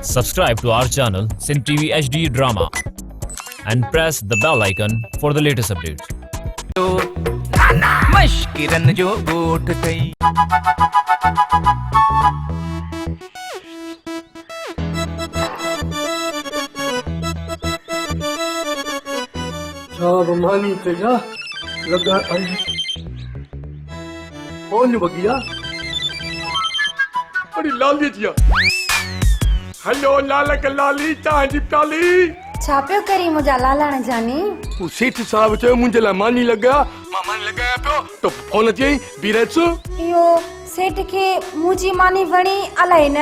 Subscribe to our channel Sin TV HD Drama and press the bell icon for the latest updates. मश्किरन जो गोठ गई सब मानी तेजा लगा कौन बगिया बड़ी लाली जिया हेलो लालक लाली चाह जी ताली छा पियो करी मुंहिंजा लालाण जानी वो सेठ साहब चयो मुंहिंजे लाइ मानी लॻा मां मानी लॻाया पियो त फोन अचई बीरच इहो सेठ खे मुंहिंजी मानी वणी अलाए न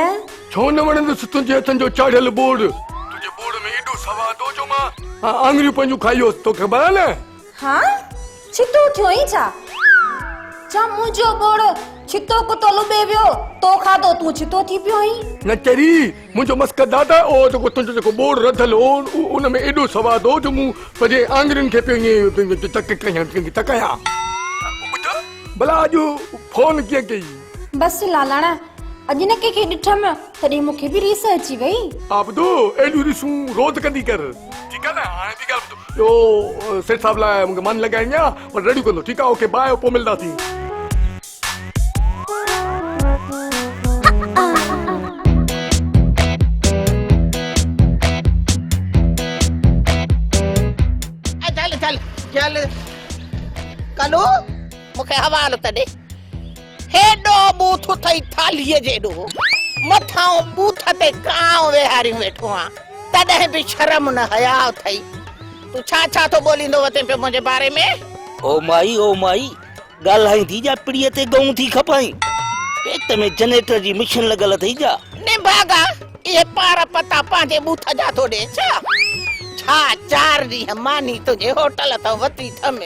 छो न वणंदुसि तुंहिंजे हथनि जो चाढ़ियल बोर्ड तुंहिंजे बोर्ड में एॾो सवादु हो जो मां आङुरियूं पंहिंजूं खाइयोसि तोखे ख़बर आहे न हा छितो थियो ई छा मुंहिंजो बोड़ छितो कुतो लुबे वियो तो खाधो तूं छितो थी पियो आई न चरी मुंहिंजो मस्क दादा ओ जेको तुंहिंजो जेको बोर्ड रधल हो उन में एॾो सवादु हो जो मूं पंहिंजे आङुरियुनि खे पियो ईअं तकयां भला अॼु फोन कीअं कई बसि लालाण अॼु न कंहिंखे ॾिठमि तॾहिं मूंखे बि रीस अची वई आबदो एॾियूं रीसूं रोज़ कंदी कर ठीकु आहे न हाणे ॿी ॻाल्हि ॿुधो सेठ साहिब लाइ मूंखे मन लॻाइणी आहे पर रेडी कंदो ठीकु आहे ओके बाए पोइ मिलंदासीं चल कलो मूंखे हवालो तॾे हेॾो बूथ अथई थालीअ जेॾो मथां बूथ ते कांव वेहारियूं वेठो आहे तॾहिं बि शर्म न हया अथई तूं छा छा थो ॿोलींदो वते पियो मुंहिंजे बारे में ओ माई ॻाल्हाई थी जा पिड़ीअ ते गऊं थी खपाई पेट में जनरेटर जी मशीन लॻल अथई जा ने भागा इहे पार पता पंहिंजे बूथ जा थो ॾे छा 4 ॾींहं मानी तुंहिंजे होटल अथव वती थमे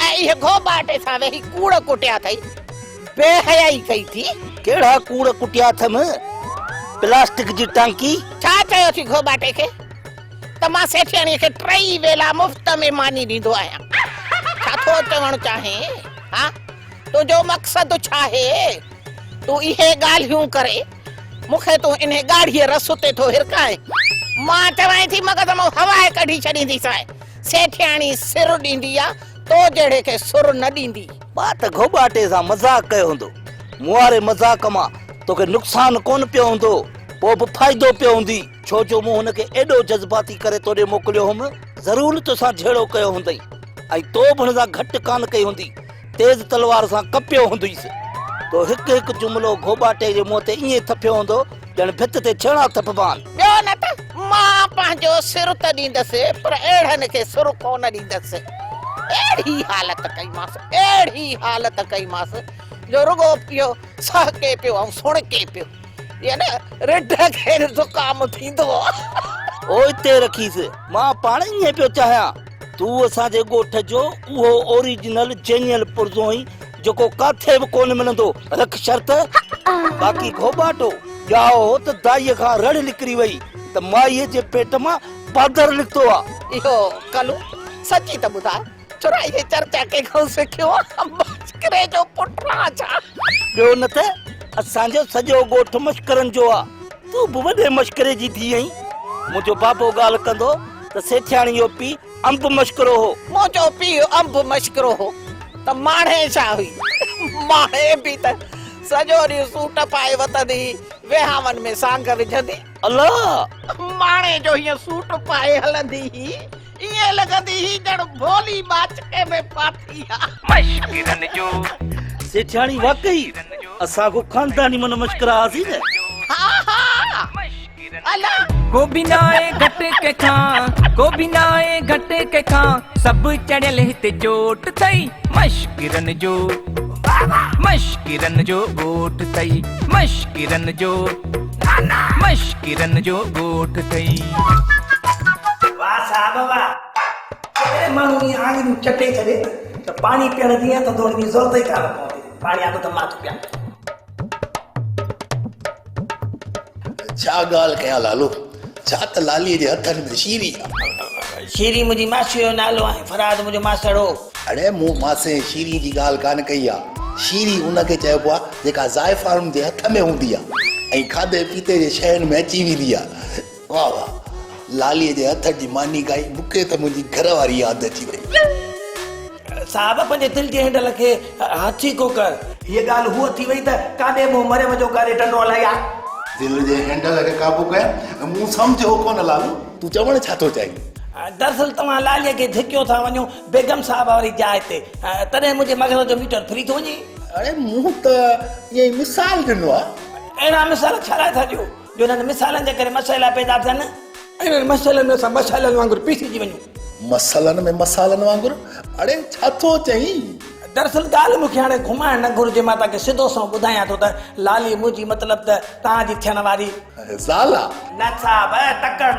ऐं इहे घोबाटे सां वेही कूड़ कुटिया अथई बेहयाई कई थी केड़ा कूड़ कुटिया अथम प्लास्टिक जी टांकी छा चयो थी घोबाटे खे त मां सेठियाणीअ खे 3 वेला मुफ्त में मानी ॾींदो आहियां छा थो चवणु चाहे हा तुंहिंजो मक़सदु छा आहे तूं इहे ॻाल्हियूं करे मूंखे तूं इन गाड़ीअ रस ते थो हिरकाए मां चवां थी मगज़ मां हवाए कढी छॾींदी सां सेठियाणी सिर ॾींदी आहे तो जहिड़े खे सुर न ॾींदी बात घोबाटे सां मज़ाक कयो हूंदो मुआरे मज़ाक मां तोखे नुक़सान कोन पियो हूंदो पोइ बि फ़ाइदो पियो हूंदी छो जो मूं हुनखे एॾो जज़्बाती करे तोॾे मोकिलियो हुउमि ज़रूर तोसां झेड़ो कयो हूंदई ऐं तो बि हुन सां घटि कान कई हूंदी तेज़ तलवार सां कपियो हूंदुसि तो हिकु हिकु जुमिलो घोबाटे जे मुंहं ते ईअं थपियो हूंदो ॼण भित ते छेड़ा थपबान ॿियो न त मां पंहिंजो सिर त ॾींदसि पर अहिड़नि खे सुर कोन ॾींदसि अहिड़ी हालत कईमांसि जो रुगो पियो सहके पियो ऐं सुणके पियो ये न रिढ खे ज़ुकाम थींदो ओ हिते रखीसि मां पाण ईअं पियो चाहियां तूं असांजे ॻोठ जो उहो ओरिजिनल जेनियल पुरज़ो ई जेको काथे बि कोन मिलंदो रख शर्त बाक़ी घोबाटो ॼाओ त दाईअ खां रड़ निकिरी वई त माईअ जे पेट मां पादर निकितो आहे इहो कलू सची त ॿुधाए चुराई जे चर्चा कंहिंखां सिखियो मश्करे जो पुटरा छा ॿियो न त असांजो सॼो ॻोठ मश्करनि जो आहे तूं बि वॾे मश्करे जी थी आहीं मुंहिंजो बाबो ॻाल्हि कंदो त सेठियाणी जो पीउ अंब मश्करो हो मुंहिंजो पीउ अंब मश्करो हो त माणे छा हुई माणे बि त सॼो ॾींहुं सूट पाए वतंदी वेहावन में सांग विझंदी अल्लाह माणे जो हीअं सूट पाए हलंदी ही ईअं लॻंदी ही ॼण भोली बाचके में पाती आहे मश्किरन जो सेठियाणी वाकई असांखो खानदानी मन मश्करा हासी न हा अला को बिनाए घट के खां सब चढ़ियल हिते चोट थई मश्किरन जो गोठ थई मश्किरन जो गोठ थई वाह साहब वाह माण्हू आङिरियूं चटे छॾे त पाणी पीअण जी त थोरी बि ज़रूरत ई कान पवंदी पाणी आंदो त मां थो पियां छा ॻाल्हि कयां लालो छा त लालीअ जे हथनि में शीरी शीरी मुंहिंजी मासीअ जो नालो आहे फराद मुंहिंजो मासड़ हो अड़े मूं मासे शीरी जी ॻाल्हि कान कई आहे शीरी उनखे चइबो आहे जेका ज़ाइफ़ारुनि जे हथ में हूंदी आहे ऐं खाधे पीते जे शयुनि में अची वेंदी आहे। वाह वाह, लालीअ जे हथ जी मानी खाई मूंखे त मुंहिंजी घरवारी यादि अची वई। साहब पंहिंजे दिलि जे हैंडल खे हाथी को कर। हीअ ॻाल्हि हूअ थी वई त काॾे मूं मरियम जो करे टंडो हलाई आहे। दिलि जे हैंडल खे क़ाबू कयां, मूं सम्झो कोन लालू, तूं चवण छा थो चाहीं? दरअसल तव्हां लालीअ खे धिकियो था वञो बेगम साहब वारी जाइ ते, तॾहिं मुंहिंजे मगज़ जो मीटर फ्री थो वञे। अरे मूं त ईअं मिसाल ॾिनो आहे। अहिड़ा मिसाल छा लाइ था ॾियो जो हिननि मिसालनि जे करे मसइला पैदा थियनि। इन्हनि मसइलनि में असां मसाइलनि वांगुरु पीसिजी वञूं। मसालनि में मसालनि वांगुरु? अरे छा थो चईं? दरअसल ॻाल्हि मूंखे हाणे घुमाइण न घुरिजे, मां तव्हांखे सिधो सो ॿुधायां थो त लाली मुंहिंजी मतिलबु त तव्हांजी थियण वारी ज़ाला। न साहब तकड़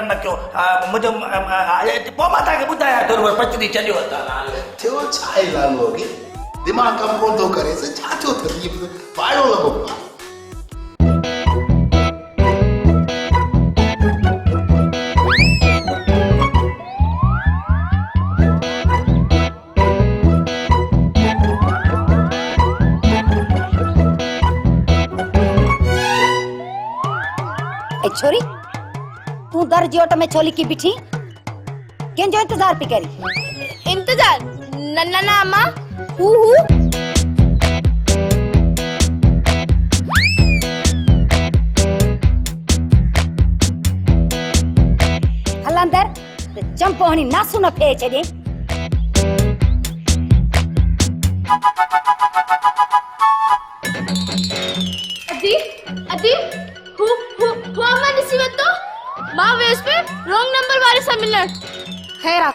न कयो मुंहिंजो पोइ मां तव्हांखे ॿुधायां थो पचड़ी चलियो थियो छा आहे लालूअ खे? दिमाग़ कमु कोन थो करे, छा थियो अथसि? पाड़ो लॻो पियो आहे। छोरी तू दर जोट में छोली की बिठी कंहिंजो इंतजार पई करी? इंतजार न अम्मा, हू हल अंदर चंपो हणी नासू न फे छॾे। अदी हू अम्मा ॾिसी वतो, मां वेस पे रॉन्ग नंबर वारे सां मिलण। खैरा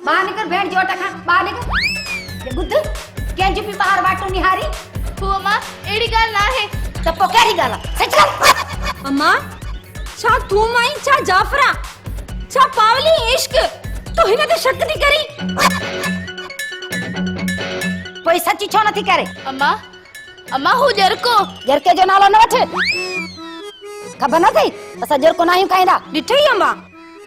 बाहर निकल भेण जोट खां बाहर निकल। ये बुद्ध कंहिंजी बि बाहर वाटो निहारी? हू अम्मा एड़ी ॻाल्हि न आहे। त पोइ कहिड़ी ॻाल्हि आहे? सच कर। अम्मा छा तूं माई छा जाफरा छा पावली इश्क तो हिन ते शक थी करी? कोई सच्ची छो नथी करे? अम्मा हू जरके जो नालो न वठ। खबर न थई असां जरको न आहियूं खाईंदा। ॾिठई अम्मा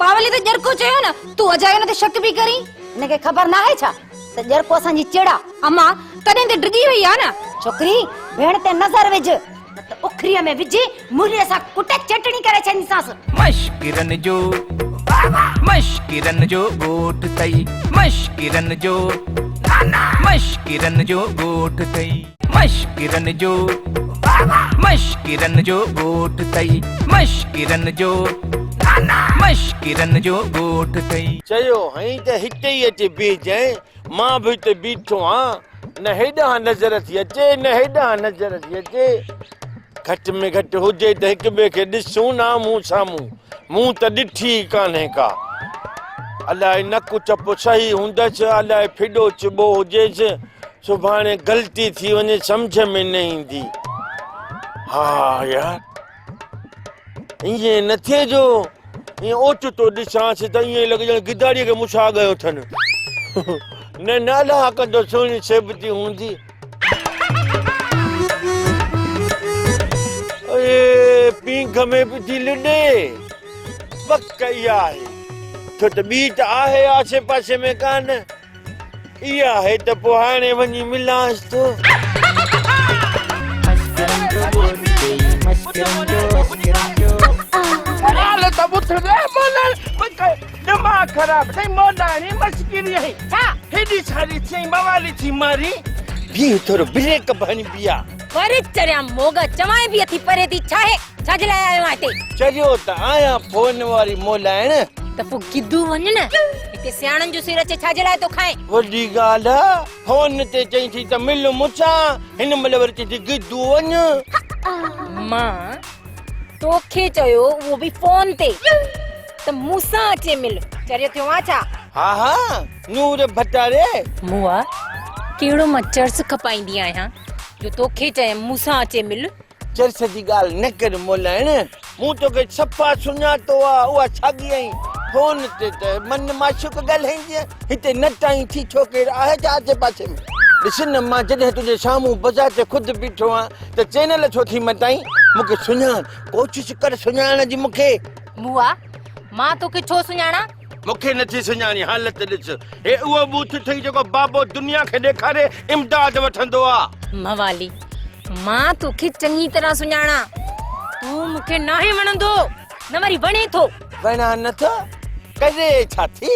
पावली त जरको चयो न, तूं अजायो न ते शक बि करी? हिनखे खबर न आहे छा त जरको असांजी चिड़ा? अम्मा तॾहिं ते डिॼी वई आहे न। छोकरी भेण ते नज़र विझ न त उखरीअ में विझी मुरीअ सां कुटे चटणी करे छॾींदीसांस। मशकिरन जो गोठ तई, मशकिरन जो गोठ तई, मशकिरन जो गोठ तई, मशकिरन जो गोठ तई। चयो हई त हिते ई अचे बीजाए, मां बि त बीठो आं, न हेॾां नज़र थी अचे न हेॾां नज़र थी अचे। घटि में घटि हुजे त हिक ॿिए खे ॾिसूं न मूं साम्हूं, मूं त ॾिठी कान्हे का। अलाए नकु चप सही हूंदसि, अलाए फिॾो चिॿो हुजेसि, सुभाणे ग़लती थी वञे सम्झ में न ईंदी। हा यार ईअं न थिए जो ईअं ओचितो ॾिसांसि त ईअं लॻे ॼण गिदारीअ खे मुछा गयो अथनि। न नाला कंदो सुहिणी सेबती हूंदी। पींघ में बि थी लॾे पक इहा आहे, छो त ॿी त आहे आसे पासे में कान, इहा आहे त पोइ हाणे वञी मिलांसि थो। दिमाग़ ख़राब अथई मोलाणी मस्किरी आहे छा? हेॾी सारी थी मवाली थी मारी भी थोरो ब्रेक बनी पिया वरी चरिया मोग चवाए बि अथी परे थी छाहे छाजे लाइ आयो आहे हिते? चरियो त आया फोन वारी मोलाइण त पोइ गिदू वञ न, हिते सियाणनि जो सिर अचे छाजे लाइ तो खाए? वॾी ॻाल्हि आहे, फोन ते चई थी त मिल मुछा, हिन महिल वरी चई थी गिदू वञ। मां तोखे चयो उहो बि फोन ते त मूंसां अचे मिल, चरियो थियो आहे छा? हा नूर भटारे मुआ केड़ो मां चर्च खपाईंदी आहियां जो तोखे चए मूंसां अचे मिल? चर्च जी ॻाल्हि न कर मोलाइण, मूं तोखे सफ़ा सुञातो आहे, उहा साॻी आई फोन ते त मन माशूक ॻाल्हाईंदी, हिते न टाई थी छो केरु आहे छा आसे पासे में? ॾिस न मां जॾहिं तुंहिंजे साम्हूं बाज़ार ते ख़ुदि बीठो आहियां त चैनल छो थी मटाई? मूंखे सुञाण, कोशिशि कर सुञाणण जी मूंखे। मुआ मां तोखे छो सुञाणा? मूंखे नथी सुञाणी हालत ॾिस हे उहो बूथ थई जेको बाबो दुनिया खे ॾेखारे इमदाद वठंदो आहे। मवाली मां तोखे चङी तरह सुञाणा, तूं मूंखे नाहे वणंदो, न वरी वणे थो। वणा नथो करे छा थी?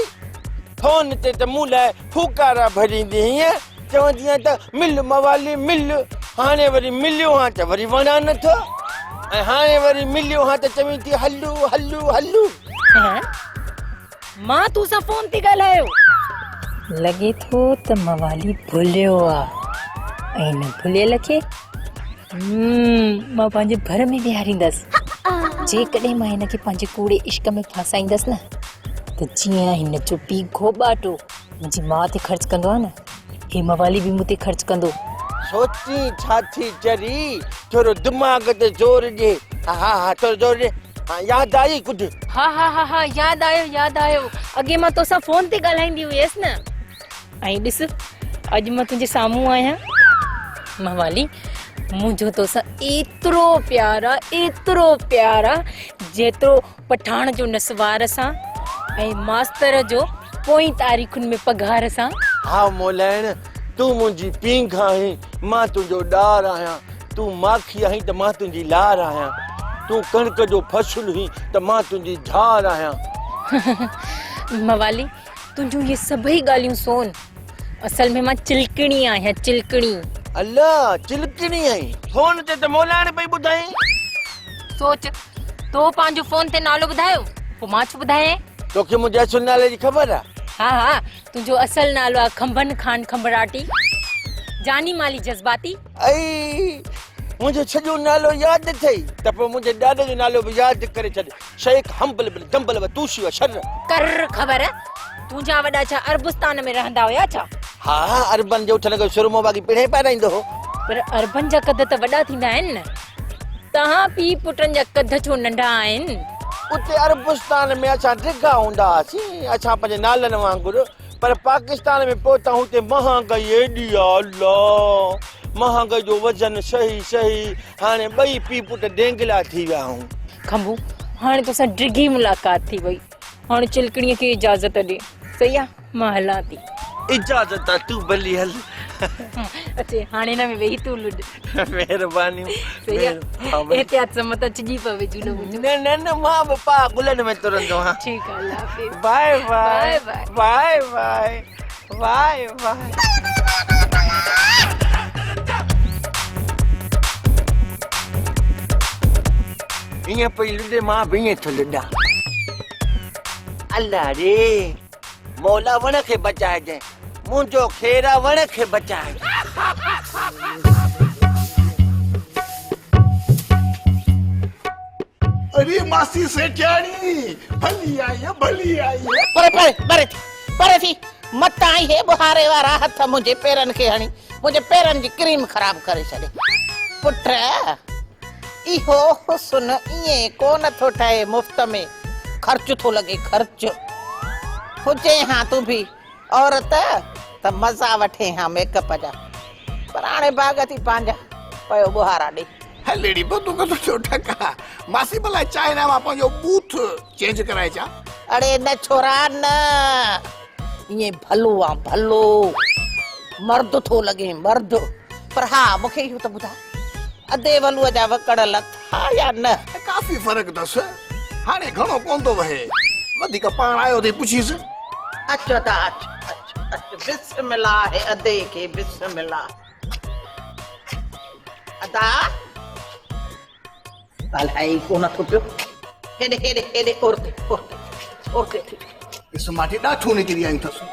फोन ते त मूं लाइ फूकारा भरींदी हीअं चवंदी त मिल मवाली मिल, हाणे वरी मिलियो हां त वरी वणा नथो, ऐं हाणे वरी मिलियो हां त चवीं थी हलू हलू हलू। मां तूं सां फोन ते ॻाल्हायो, लॻे थो त मवाली भुलियो आहे, ऐं न भुलियल खे मां पंहिंजे घर में विहारींदसि। जेकॾहिं मां हिनखे पंहिंजे कूड़े इश्क में फासाईंदसि न त जीअं हिन जो पीउ घोॿाटो मुंहिंजी माउ ते ख़र्च कंदो आहे न, हे मवाली बि मूं ते ख़र्च कंदो। सोची छा थी चरी, थोरो दिमाग़ ते ज़ोर ॾे। हा हा थोरो ज़ोर ॾे। हाँ यादि आई कुझु? हा यादि आयो। अॻे मां तोसां फोन ते ॻाल्हाईंदी हुयसि न, ऐं ॾिस अॼु मां तुंहिंजे साम्हूं आहियां। मवाली मुंहिंजो तोसां एतिरो प्यार आहे जेतिरो पठाण जो नसवार सां ऐं मास्तर जो पोई तारीख़ुनि में पघार सां। हा मोलैण, तूं मुंहिंजी पींघ आहीं, मां तुंहिंजो ॾार आहियां। तूं माखी आहीं त मां तुंहिंजी लार आहियां। तूं कणिक जो फसुल हुई त मां तुंहिंजी झार आहियां। मवाली तुंहिंजूं ये सभई ॻाल्हियूं सोन, असल में मां चिलकणी आहियां, चिलकणी। अल्लाह चिलकणी आहीं? फोन ते त मोलैण पई ॿुधाई। सोच तो पंहिंजो फोन ते नालो ॿुधायो, पोइ मां छो ॿुधायां? तोखे मुंहिंजे असुल नाले जी ख़बर आहे? हा तुंहिंजो असल नालो आहे खंभन खान खंभराटी, जानी माली जज़्बाती। ऐं मुंहिंजो सॼो नालो यादि अथई त पोइ मुंहिंजे ॾाॾे जो नालो बि यादि करे छॾ, शेख हम्बल बिन दम्बल व तूशी व शर। कर ख़बर तुंहिंजा वॾा छा अरबस्तान में रहंदा हुया छा? हा अरबन जो उथण खां सुरमो बाग़ी पिणे पाराईंदो हो। पर अरबन जा कद त वॾा थींदा आहिनि न, तव्हां पीउ पुटनि जा कद छो नंढा आहिनि? उते अरबस्तान में असां ड्रिगा हूंदा हुआसीं, असां पंहिंजे नालनि वांगुरु, पर पाकिस्तान में पहुता हुते महांगाई एॾी आहे। अल्लाह महांगाई जो वज़न सही हाणे ॿई पीउ पुट डेंगला थी विया आहियूं। खंभू हाणे तोसां ड्रिगी मुलाक़ात थी वई, हाणे चिलकणीअ खे इजाज़त ॾे। सही आहे मां हलां थी। इजाज़त आहे, तूं भली हल। अचे हाणे न में वेही तूं लुड। महिरबानी। सही आहे एहतियात सां मत चिजी पवे झूलो। न मां बि पा गुलनि में तुरंदो आहियां। ठीकु आहे, अल्लाह हाफ़िज़। Bye bye bye bye bye bye. ईअं पई लुॾे मां बि ईअं थो लुॾां। अल्लाह रे मौला वण खे बचाइजांइ, मुंहिंजो खेरा वण खे बचाइजांइ। अरे मासी सेठियाणी भली आई है। पर थी मत आई है बुहारे वारा हथ मुंहिंजे पेरनि खे हणी मुंहिंजे पेरनि जी क्रीम ख़राब करे छॾे। पुट इहो हुस्न ईअं कोन थो ठहे, मुफ़्त में ख़र्च थो लॻे, ख़र्च। हुजे हाँ तूं भी औरत त मज़ा वठे हाँ मेकअप जा, पर हाणे बाग़ थी पंहिंजा पयो बुहारा ॾे। लेडी बंदूक तो छोटा का मासी भला चाइना में पंहिंजो बूथ चेंज कराए छा? अरे न छोरा न, ये भलो आ भलो, मर्द थो लगे मर्द। पर हाँ मूंखे इहो त ॿुधा अधे वलूअ जा वकड़ लथा या न? काफ़ी फर्क दस, हाणे घणो कोन थो वहे, वधीक पाण आयो थी पुछीस। अच्छा त अच्छा बिस्मिल्लाह है अधे के बिस्मिल्लाह। अदा ॻाल्हाई कोन थो पियो, हेॾे ओरते इस माटी ॾाठो निकिरी आयूं अथसि।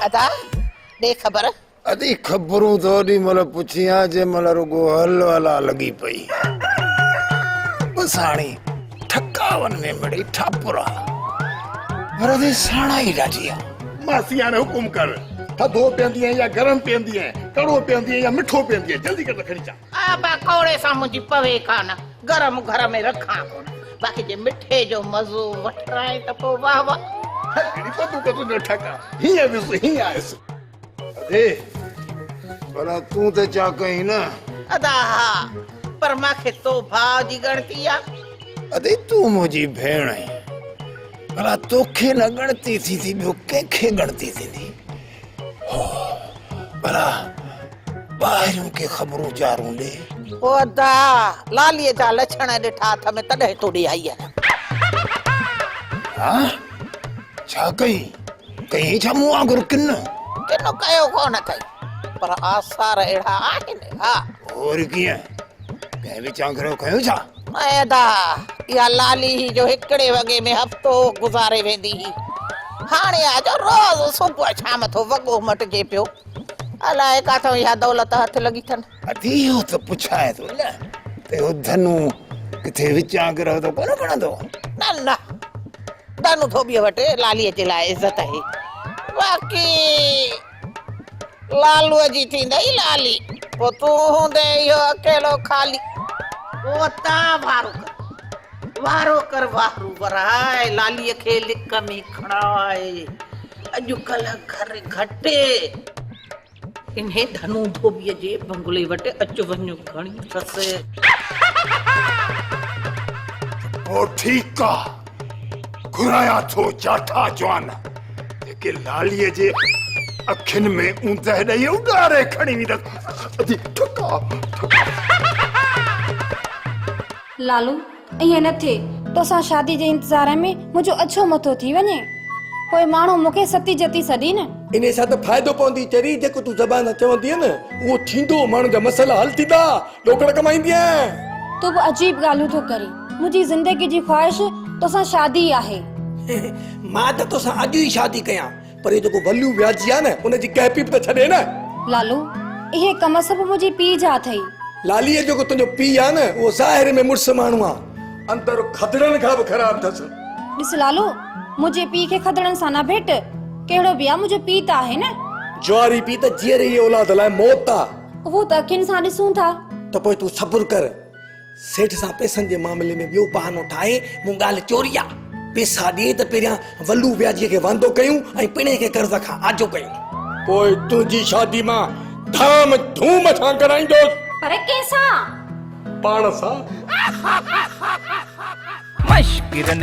अदा ॾे ख़बर। अदी ख़बरूं तो ओॾी महिल पुछियां जंहिं महिल रुगो हला लॻी पई। बसि हाणे ठकावन में मिड़ी ठापुरा पर अदी साणा ई ॾाढी आहे। मासी हाणे हुकुम कर, थधो पीअंदी है या गरम पीअंदी है, कड़ो पीअंदी है या मिठो पीअंदी है, जल्दी कर खणी चा। बा कौड़े सां मुंहिंजी पवे कान, गरम घर में रखां कोन, बाक़ी जे मिठे जो मज़ो वठाए त पोइ वाह वाह। तुंहिंजो ठका हीअं विस हीअं आयसि। अदे भला तूं त चा कहीं न? अदा हा, पर मूंखे तो भाउ जी गणती आहे, अरे तू मुझी भेण है भला तोखे न गणती थी ॿियो कंहिंखे गणती थींदी हो भला ॿाहिरियों के ख़बरूं जारूं ॾे ओ दा लालीअ जा लछण ॾिठा हथ में तॾहिं तोड़ी आई आहियां। हाँ छा कई छा मूं वांगुरु किन कयो कोन अथई पर आसार अहिड़ा आहिनि। हा और कीअं कंहिं विचां घरो कयो छा? दा इहा लाली ही जो हिकिड़े वॻे में हफ़्तो गुज़ारे वेंदी हुई हाणे आज रोज़ सुबुह शाम थो वॻो मटिजे पियो। अलाए काथों इहा दौलत हथ लॻी अथनि। इहो त पुछाए थो न ते हो धनु किथे विचां घरो त कोन खणंदो? न धनु धोबीअ वटि लालीअ जे लाइ इज़त आहे। बाक़ी लालूअ जी थींदई लाली पोइ तूं हूंदे इहो अकेलो खाली पोइ तां वारो कर वारू वराए लालीअ खे लिक में खणाए। अॼुकल्ह घर घटे इन्हे धनु धोबीअ जे बंगले वटि अच वञ घणी अथसि। ओ ठीकु आहे घुराया थो जाठा जवान जेके लालीअ जे अखियुनि में ऊंदहि ॾेई उॾारे खणी वेंदसि। लालू ईअं न थिए तोसां शादी जे इंतज़ार में मुंहिंजो अछो मथो थी वञे पोइ माण्हू मूंखे सती जती सदी न। इन सां त फ़ाइदो पवंदी चरी जेको तूं ज़बान चवंदी न उहो थींदो माण्हू जा मसइला हल थींदा ॾोकड़ कमाईंदी तूं बि अजीब ॻाल्हियूं थो करी। मुंहिंजी ज़िंदगी जी ख्वाहिश तोसां शादी आहे। मां त तोसां अॼु ई शादी कयां पर ये जेको वल्लू व्याजी आहे न उनजी कैपी त छॾे न। लालू इहे कम सभु मुंहिंजी पीउ जा अथई। लालीअ जेको तुंहिंजो पीउ आहे न उहो ज़ाहिर में मुड़ुस माण्हू आहे अंदर खदड़नि खां बि ख़राब अथसि। ॾिस लालू मुंहिंजे पीउ खे खदड़नि सां न भेट कहिड़ो बि आहे मुंहिंजो पीउ त आहे न। जुआरी पीउ त जीअर ई औलाद लाइ मौत आहे। उहो त अखियुनि सां ॾिसूं था। त पोइ तूं सब्र कर सेठ सां पैसनि जे मामले में ॿियो बहानो ठाहे मूं ॻाल्हि चोरी आहे पैसा ॾिए त पहिरियां वल्लू व्याजीअ खे वांदो कयूं ऐं पिणे खे कर्ज़ खां आजो कयूं पोइ तुंहिंजी शादी मां धाम धूम सां कराईंदोसि। पर कंहिंसां? पाण सां। मश्किरन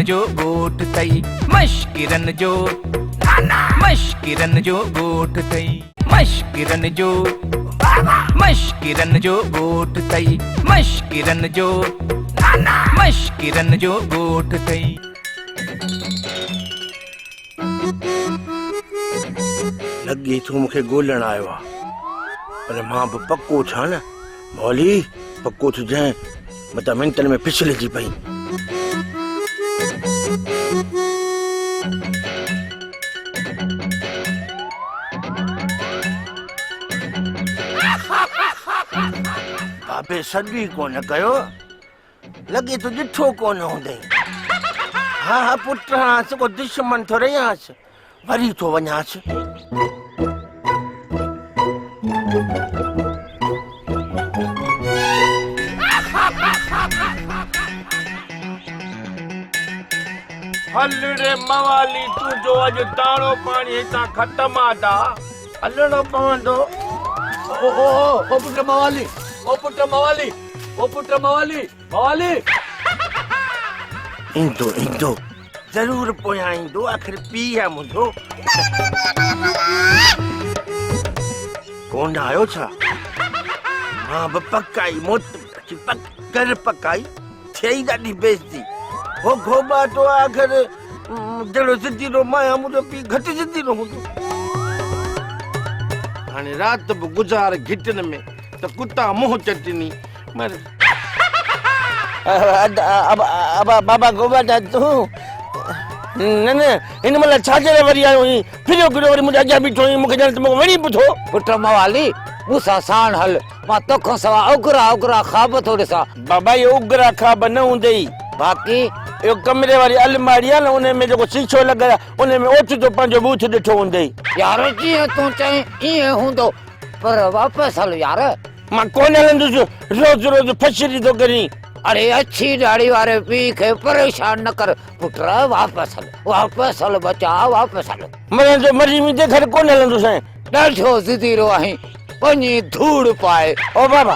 जो गोठ तई मश्किरन जो गोठ तई मश्किरन जो गोठ तई मश्किरन जो गोठ तई। लॻे थो मूंखे ॻोल्हण आयो आहे पर मां बि पको छा न मौली पको थी जाए मतिलबु मिंटनि में फिसले जी पई। बाबे सॾी कोन कयो लॻे तो ॾिठो कोन हूंदई। हा पुट हास को दुश्मन थो रहियास वरी तो वञास। हल रे मवाली तू जो अॼु दाणो पाणी हितां ख़तम आदा हलणो पवंदो। ओ पुट मवाली ईंदो जरूर पोयां ईंदो आखिर पीउ आहे मुंहिंजो। कोन आयो छा? मां बि पकाई पकाई थियई ॾाढी बेइज़ती हो घोबा तो आखिर जहिड़ो ज़िद्दीरो माया मुंहिंजो पीउ घटि ज़िद्दीरो हूंदो। हाणे राति बि गुज़ार घिटनि में त कुता मुंहुं चटनी मर। बाबा गोबा तूं न हिन महिल छा करे वरी आयो हुई फिरियो फिरियो वरी मुंहिंजे अॻियां बीठो हुई मूंखे ॼण मूंखे वणी पुछो। पुट मवाली मूंसां साण हल मां तोखां सवा उगरा ख़्वाब थो ॾिसां। बाबा इहो उगरा ख़्वाब न हूंदई बाक़ी इहो कमरे वारी अलमारी आहे न उन में जेको शीशो लॻल आहे उन में ओचितो पंहिंजो बूथ ॾिठो हूंदई। यार जीअं तूं चईं ईअं हूंदो पर वापसि हल यार। मां कोन हलंदुसि रोज़ फशरी थो करी। अरे अच्छी दाढ़ी वारे पीउ खे परेशान न कर पुट वापसि हल बचा वापसि हल। मरी मुंहिंजे घर कोन हलंदुसि। ॾाढो ज़िदीरो आहीं पनी धूड़ पाए। ओ बाबा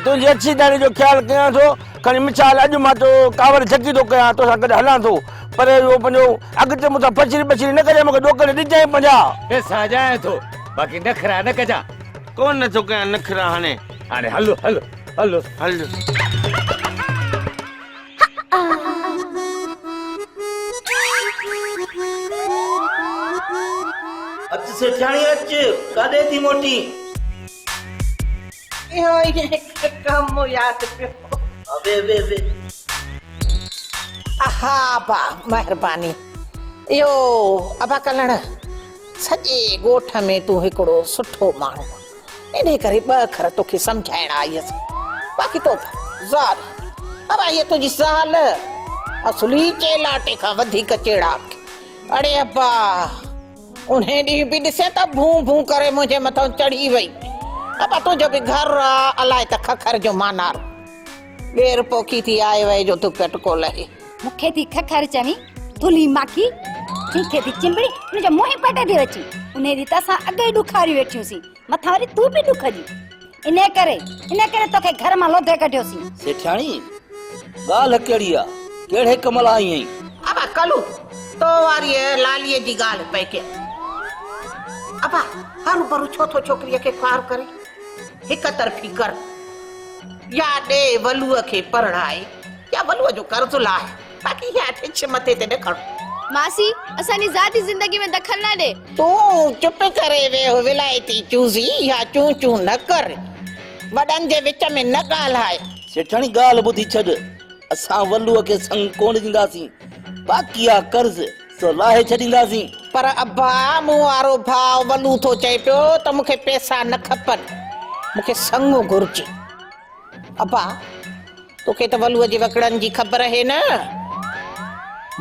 तुझी अच्छी दाड़ी जो ख्याल कयां थो खणी मिसाल अॼु मां तो कावड़ झकी थो कयां तोसां गॾु हलां थो पर इहो पंहिंजो अॻिते मूंसां पछरी पछरी न करे मूंखे ॾोकड़ ॾिजांइ 50 साजाए थो बाक़ी नखरा न कजा कोन नथो कयां नखरा हाणे हाणे हलो हलो हलो हल अच सेठाणी अच काॾे थी मोटी इहो ई कमु यादि पियो अबे बे बे हा बा महिरबानी इहो अबा कलण सॼे ॻोठ में तूं हिकिड़ो सुठो माण्हू इन करे ॿ अखर तोखे सम्झाइण आई हुअसि बाक़ी तो ज़ाल अबा इहा तुंहिंजी ज़ाल असली चेलाटे खां वधीक चेड़ाक अड़े अबा उन ॾींहुं बि ॾिसे त भूं भूं करे मुंहिंजे मथां चढ़ी वई अबा तुंहिंजो बि घर आहे अलाए त खखर जो मानार ॿेर पोखी थी आए वए जो तूं पटको लहे मूंखे थी खखर चवी धुली माखी ठीके थी चिंबड़ी मुंहिंजो मुंहुं पटे थी अची उन ॾींहुं त असां अॻे ॾुखारी वेठियूंसीं मथां वरी तूं बि ॾुखजी इन करे तोखे घर मां लोधे कढियोसीं सेठाणी ॻाल्हि कहिड़ी आहे कहिड़े कम लाइ आई आहीं अबा कलू तो वारी लालीअ जी ॻाल्हि पई के अबा हरू भरू छो थो छोकिरीअ खे ख्वार करे हिक तरफ़ी कर या ॾे वलूअ खे पढ़ाए या वलूअ जो कर्ज़ लाहे बाक़ी या ठिछ मथे ते न खण मासी असांजी ज़ाती ज़िंदगी में दखल न ॾे तूं चुप करे वेहो विलायती चूज़ी या चूं चूं न कर वॾनि जे विच में न ॻाल्हाए सेठाणी ॻाल्हि ॿुधी छॾ असां वलूअ खे संग कोन ॾींदासीं बाक़ी आहे कर्ज़ सो लाहे छॾींदासीं पर अब्बा मूं वारो भाउ वलू थो चए पियो त मूंखे पैसा न खपनि मूंखे संग घुर्जे अब्बा तोखे त वलूअ जे वकड़नि जी ख़बर आहे न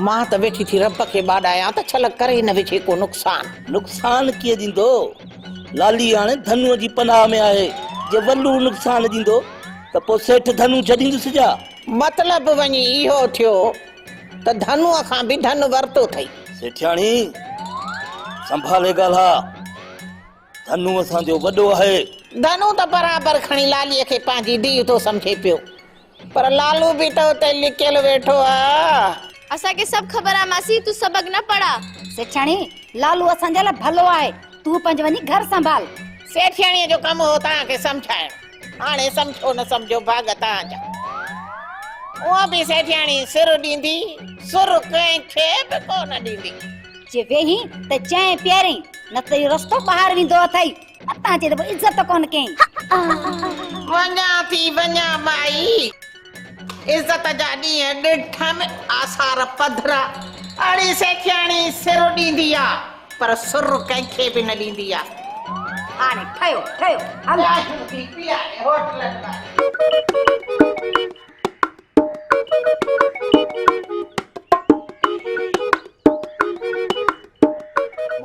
मां त वेठी थी रब खे ॿाॾायां त छल करे न विझे को नुक़सान कीअं ॾींदो लाली हाणे धनुअ जी पनाह में आहे जे वलू नुक़सान ॾींदो त पोइ सेठ धनु छॾींदुसि छा मतलब वञी इहो थियो त धनुअ खां बि धन वरतो अथई सेठाणी संभाले ॻाल्हा धनु असांजो वॾो आहे धनु त बराबरि खणी लालीअ खे पंहिंजी धीउ थो सम्झे पियो पर लालू बि त उते लिकियल वेठो आहे असांखे सभु ख़बर आहे मासी तूं सबक न पढ़ा सेठाणी लालू असांजे लाइ भलो आहे तूं पंहिंजो वञी घर संभाल सेठियाणीअ जो कमु हो तव्हांखे सम्झाइण हाणे सम्झो न सम्झो भाग तव्हांजा उहा बि सेठियाणी सिर ॾींदी सुर कंहिंखे बि कोन ॾींदी जे वेही त चए प्यारी न त इहो रस्तो ॿाहिरि वेंदो अथई अतां जे त इज़त कोन कयईं वञा माई इज़त जा ॾींहं ॾिठमि आसार पधरा अड़ी सेठियाणी सिर ॾींदी आहे पर सुर कंहिंखे बि न ॾींदी आहे हाणे ठहियो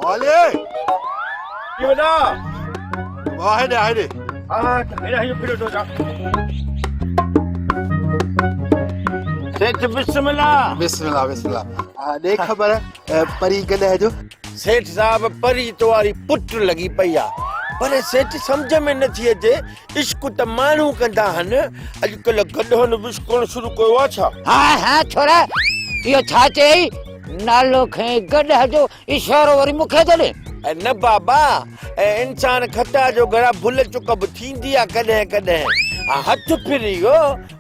मौली ये बता वाह दे हाँ मेरा ये फिर तो जा सेठ बिस्मिल्लाह बिस्मिल्लाह बिस्मिल्लाह देख खबर है परी कॾहिं जो सेठ साहब परी तोवारी पुट लगी पई आहे पर सेठ समझ में नथी अचे इश्क त माण्हू कंदा आहिनि अॼुकल्ह गॾहनि विस्कोण शुरू कयो आहे छा हाँ छोरा इहो छा चई नालो खई गॾह जो इशारो वरी मूंखे थो ॾे न बाबा इंसान खता जो घड़ा भुल चुक बि थींदी आहे कॾहिं कॾहिं हथ फिरी वियो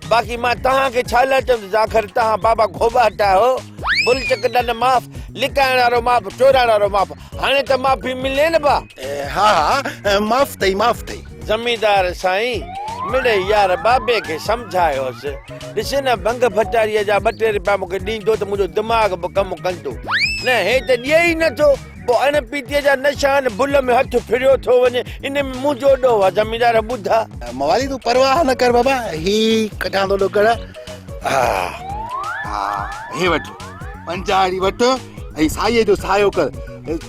बाक़ी मां तव्हांखे छा लाइ चवंदुसि आख़िर तव्हां बाबा घोबाटा आहियो भुल चुक ॾन माफ़ लिकाइण वारो माफ़ चोराइण वारो माफ़ हाणे त माफ़ी मिले न बा हाँ माफ़ थई ज़मींदार साईं मिड़े यार बाबे खे सम्झायोसि ॾिसे न भंग भटारीअ जा 2-3 रुपया मूंखे ॾींदो त मुंहिंजो दिमाग़ बि कमु कंदो न हे त ॾिए ई नथो पोइ अणपीतीअ जा नशान भुल में हथ फिरियो थो वञे इन में मुंहिंजो ॾोह आहे ज़मींदार ॿुधा मवाली तूं परवाह न कर बाबा ही कढां थो ॾोकड़ हे वठ 50 वठ ऐं साईअ जो सायो कर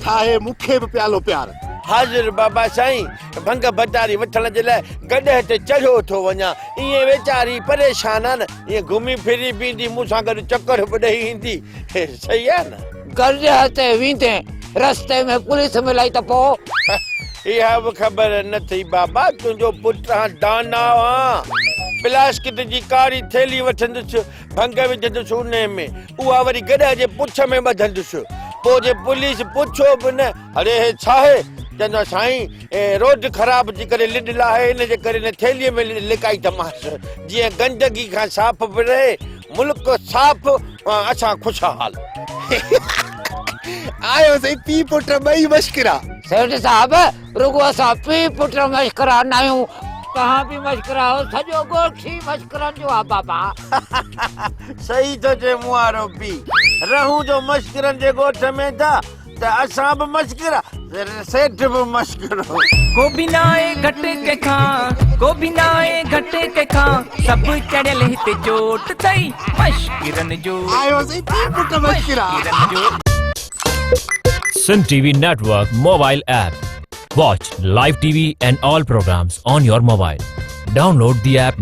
ठाहे मूंखे बि प्यालो प्यार हाज़िर बाबा साईं भंग भटारी वठण जे लाइ गॾह ते चढ़ियो थो वञा ईअं वेचारी परेशान आहे न ईअं घुमी फिरी बींदी मूंसां गॾु चकर बि ॾेई ईंदी सही आहे न गॾह ते वेंदे रस्ते में पुलिस मिलाई त पोइ इहा बि ख़बर न थी बाबा तुंहिंजो पुटु दाना प्लास्टिक जी कारी थैली वठंदुसि भंग विझंदुसि उन में उहा वरी गॾ जे पुछ में ॿधंदुसि पोइ जे पुलिस पुछो बि न अरे हे छा आहे चवंदो साईं रोड ख़राब जी करे लिड लाहे इन जे करे न थैलीअ में लिकाई थमांसि जीअं गंदगी खां साफ़ बि रहे मुल्क साफ़ असां ख़ुशहाल आयो सही पी पुट ॿई मश्किरा सेठ साहब रुगो असां पी पुट मश्करा न आहियूं कहाँ बि मश्करा हो सॼो ॻोठ ई मश्करनि जो आहे बाबा सही थो चए मुआरो पी रहूं जो मश्करनि जे ॻोठ में था त असां बि मश्करा सेठ बि मश्करो को भी ना आए घटे के खां को भी ना आए घटे के खां सब चढ़ियल हिते चोट थई मश्किरन जो आयो सही P put मश्किरा Sun TV Network mobile app. Watch live TV and all programs on your mobile. Download the app